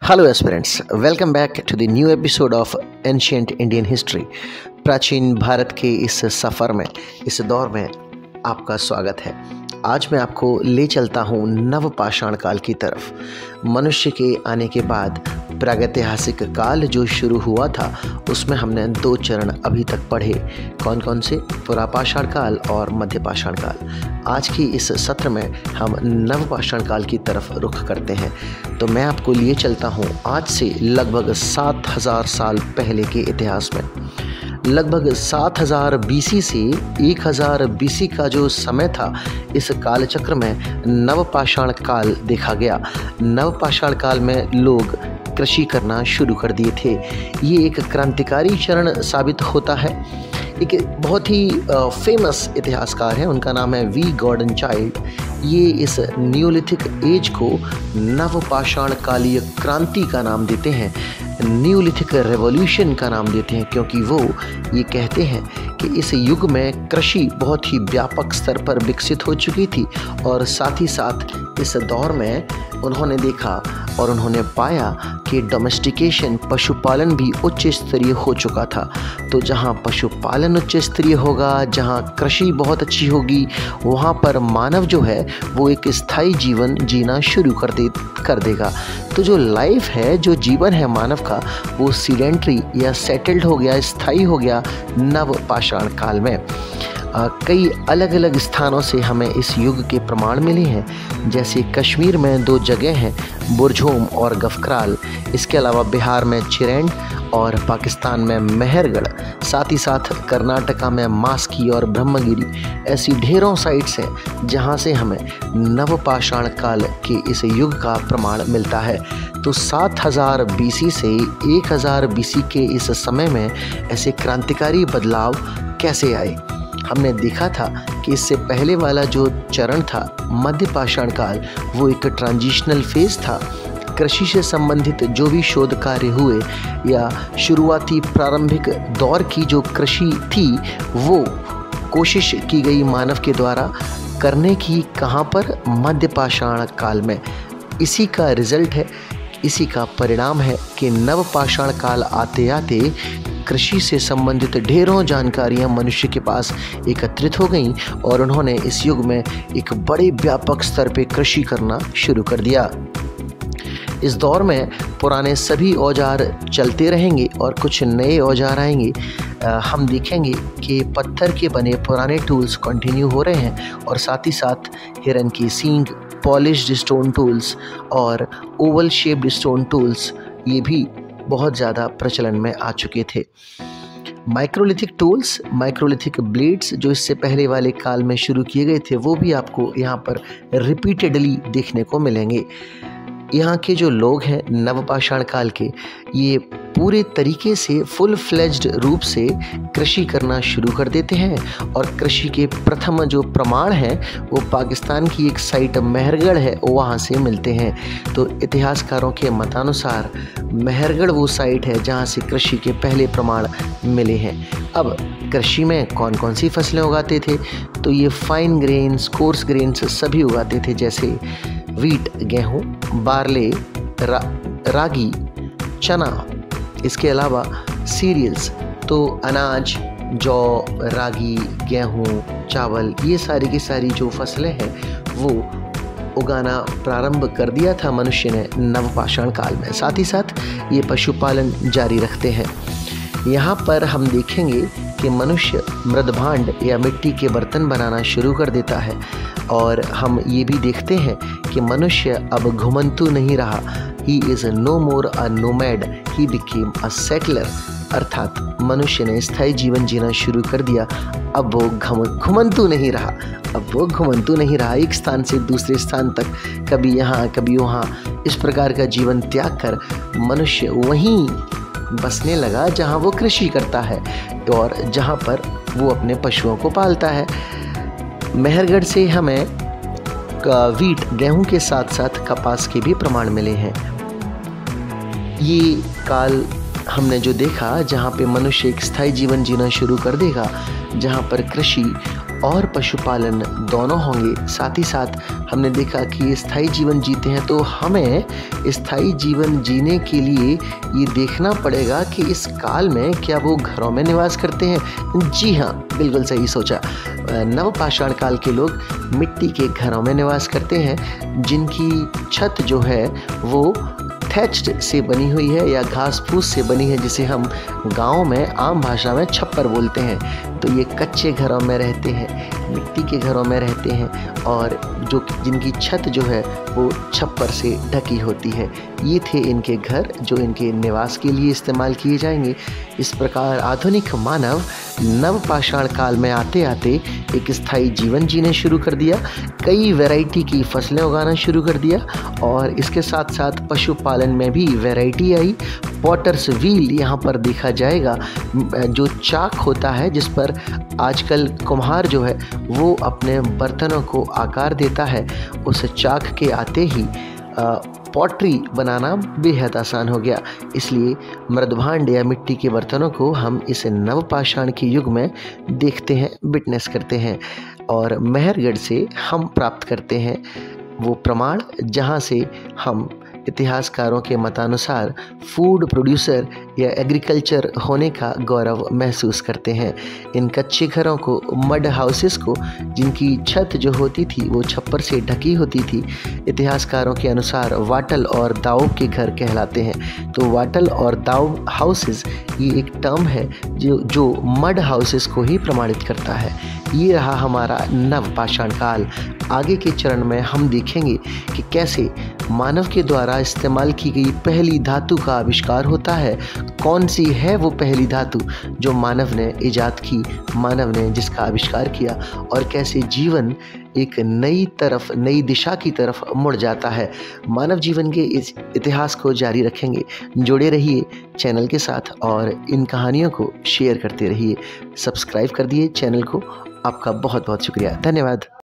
Hello aspirants, welcome back to the new episode of ancient Indian history. प्राचीन भारत के इस सफ़र में, इस दौर में आपका स्वागत है। आज मैं आपको ले चलता हूँ नवपाषाण काल की तरफ। मनुष्य के आने के बाद प्रागैतिहासिक काल जो शुरू हुआ था, उसमें हमने दो चरण अभी तक पढ़े। कौन कौन से? पुरापाषाण काल और मध्यपाषाण काल। आज की इस सत्र में हम नवपाषाण काल की तरफ रुख करते हैं। तो मैं आपको लिए चलता हूँ आज से लगभग 7000 साल पहले के इतिहास में। लगभग 7000 बीसी से 1000 बीसी का जो समय था, इस कालचक्र में नवपाषाण काल देखा गया। नवपाषाण काल में लोग कृषि करना शुरू कर दिए थे। ये एक क्रांतिकारी चरण साबित होता है। एक बहुत ही फेमस इतिहासकार है, उनका नाम है वी गॉर्डन चाइल्ड। ये इस न्यूलिथिक एज को नवपाषाण कालीय क्रांति का नाम देते हैं, न्यूलिथिक रेवोल्यूशन का नाम देते हैं, क्योंकि वो ये कहते हैं कि इस युग में कृषि बहुत ही व्यापक स्तर पर विकसित हो चुकी थी और साथ ही साथ इस दौर में उन्होंने देखा और उन्होंने पाया कि डोमेस्टिकेशन, पशुपालन भी उच्च स्तरीय हो चुका था। तो जहाँ पशुपालन उच्च स्तरीय होगा, जहाँ कृषि बहुत अच्छी होगी, वहाँ पर मानव जो है वो एक स्थायी जीवन जीना शुरू कर देगा। तो जो लाइफ है, जो जीवन है मानव का, वो सीडेंट्री या सेटल्ड हो गया, स्थायी हो गया नवपाषाण काल में। कई अलग अलग स्थानों से हमें इस युग के प्रमाण मिले हैं। जैसे कश्मीर में दो जगह हैं, बुरझोम और गफक्राल। इसके अलावा बिहार में चिरैंड और पाकिस्तान में मेहरगढ़, साथ ही साथ कर्नाटका में मास्की और ब्रह्मगिरी। ऐसी ढेरों साइट्स हैं जहां से हमें नवपाषाण काल के इस युग का प्रमाण मिलता है। तो 7000 बीसी से 1000 बीसी के इस समय में ऐसे क्रांतिकारी बदलाव कैसे आए? हमने देखा था कि इससे पहले वाला जो चरण था, मध्यपाषाण काल, वो एक ट्रांजिशनल फेज था। कृषि से संबंधित जो भी शोध कार्य हुए या शुरुआती प्रारंभिक दौर की जो कृषि थी, वो कोशिश की गई मानव के द्वारा करने की। कहाँ पर? मध्यपाषाण काल में। इसी का रिजल्ट है, इसी का परिणाम है कि नवपाषाण काल आते आते कृषि से संबंधित ढेरों जानकारियां मनुष्य के पास एकत्रित हो गईं और उन्होंने इस युग में एक बड़े व्यापक स्तर पे कृषि करना शुरू कर दिया। इस दौर में पुराने सभी औजार चलते रहेंगे और कुछ नए औजार आएंगे। हम देखेंगे कि पत्थर के बने पुराने टूल्स कंटिन्यू हो रहे हैं और साथ ही साथ हिरन की सींग, पॉलिश्ड स्टोन टूल्स और ओवल शेप्ड स्टोन टूल्स, ये भी बहुत ज़्यादा प्रचलन में आ चुके थे। माइक्रोलिथिक टूल्स, माइक्रोलिथिक ब्लेड्स जो इससे पहले वाले काल में शुरू किए गए थे, वो भी आपको यहाँ पर रिपीटेडली देखने को मिलेंगे। यहाँ के जो लोग हैं नवपाषाण काल के, ये पूरे तरीके से फुल फ्लेज्ड रूप से कृषि करना शुरू कर देते हैं और कृषि के प्रथम जो प्रमाण हैं वो पाकिस्तान की एक साइट मेहरगढ़ है, वहाँ से मिलते हैं। तो इतिहासकारों के मतानुसार मेहरगढ़ वो साइट है जहाँ से कृषि के पहले प्रमाण मिले हैं। अब कृषि में कौन कौन सी फसलें उगाते थे? तो ये फाइन ग्रेन्स, कोर्स ग्रेन्स सभी उगाते थे, जैसे वीट गेहूँ, बार्ले, रागी, चना। इसके अलावा सीरियल्स, तो अनाज, जौ, रागी, गेहूँ, चावल, ये सारी की सारी जो फसलें हैं वो उगाना प्रारंभ कर दिया था मनुष्य ने नवपाषाण काल में। साथ ही साथ ये पशुपालन जारी रखते हैं। यहाँ पर हम देखेंगे कि मनुष्य मृदभांड या मिट्टी के बर्तन बनाना शुरू कर देता है और हम ये भी देखते हैं कि मनुष्य अब घुमंतू नहीं रहा। He is no more a nomad, he became a settler. अर्थात मनुष्य ने स्थायी जीवन जीना शुरू कर दिया। अब वो घुमंतू नहीं रहा, एक स्थान से दूसरे स्थान तक, कभी यहाँ कभी वहाँ, इस प्रकार का जीवन त्याग कर मनुष्य वहीं बसने लगा जहाँ वो कृषि करता है और जहाँ पर वो अपने पशुओं को पालता है। मेहरगढ़ से हमें वीट, गेहूं के साथ साथ कपास के भी प्रमाण मिले हैं। ये काल हमने जो देखा, जहाँ पे मनुष्य एक स्थायी जीवन जीना शुरू कर देगा, जहाँ पर कृषि और पशुपालन दोनों होंगे। साथ ही साथ हमने देखा कि स्थायी जीवन जीते हैं तो हमें स्थायी जीवन जीने के लिए ये देखना पड़ेगा कि इस काल में क्या वो घरों में निवास करते हैं। जी हाँ, बिल्कुल सही सोचा। नवपाषाण काल के लोग मिट्टी के घरों में निवास करते हैं जिनकी छत जो है वो थैच्ड से बनी हुई है या घास फूस से बनी है, जिसे हम गाँव में आम भाषा में छप्पर बोलते हैं। तो ये कच्चे घरों में रहते हैं, मिट्टी के घरों में रहते हैं और जिनकी छत जो है वो छप्पर से ढकी होती है। ये थे इनके घर जो इनके निवास के लिए इस्तेमाल किए जाएंगे। इस प्रकार आधुनिक मानव नवपाषाण काल में आते आते एक स्थायी जीवन जीने शुरू कर दिया, कई वैरायटी की फसलें उगाना शुरू कर दिया और इसके साथ साथ पशुपालन में भी वैरायटी आई। पॉटर्स व्हील यहाँ पर देखा जाएगा, जो चाक होता है जिस पर आजकल कुम्हार जो है वो अपने बर्तनों को आकार देता है, उस चाक के आते ही पॉटरी बनाना बेहद आसान हो गया। इसलिए मृदभांड या मिट्टी के बर्तनों को हम इस नवपाषाण के युग में देखते हैं, विटनेस करते हैं और मेहरगढ़ से हम प्राप्त करते हैं वो प्रमाण जहाँ से हम इतिहासकारों के मतानुसार फूड प्रोड्यूसर या एग्रीकल्चर होने का गौरव महसूस करते हैं। इन कच्चे घरों को, मड हाउसेस को, जिनकी छत जो होती थी वो छप्पर से ढकी होती थी, इतिहासकारों के अनुसार वाटल और दाव के घर कहलाते हैं। तो वाटल और दाव हाउसेस ये एक टर्म है जो मड हाउसेस को ही प्रमाणित करता है। ये रहा हमारा नवपाषाण काल। आगे के चरण में हम देखेंगे कि कैसे मानव के द्वारा इस्तेमाल की गई पहली धातु का आविष्कार होता है। कौन सी है वो पहली धातु जो मानव ने ईजाद की, मानव ने जिसका आविष्कार किया, और कैसे जीवन एक नई दिशा की तरफ मुड़ जाता है। मानव जीवन के इस इतिहास को जारी रखेंगे। जुड़े रहिए चैनल के साथ और इन कहानियों को शेयर करते रहिए। सब्सक्राइब कर दिए चैनल को। आपका बहुत बहुत शुक्रिया। धन्यवाद।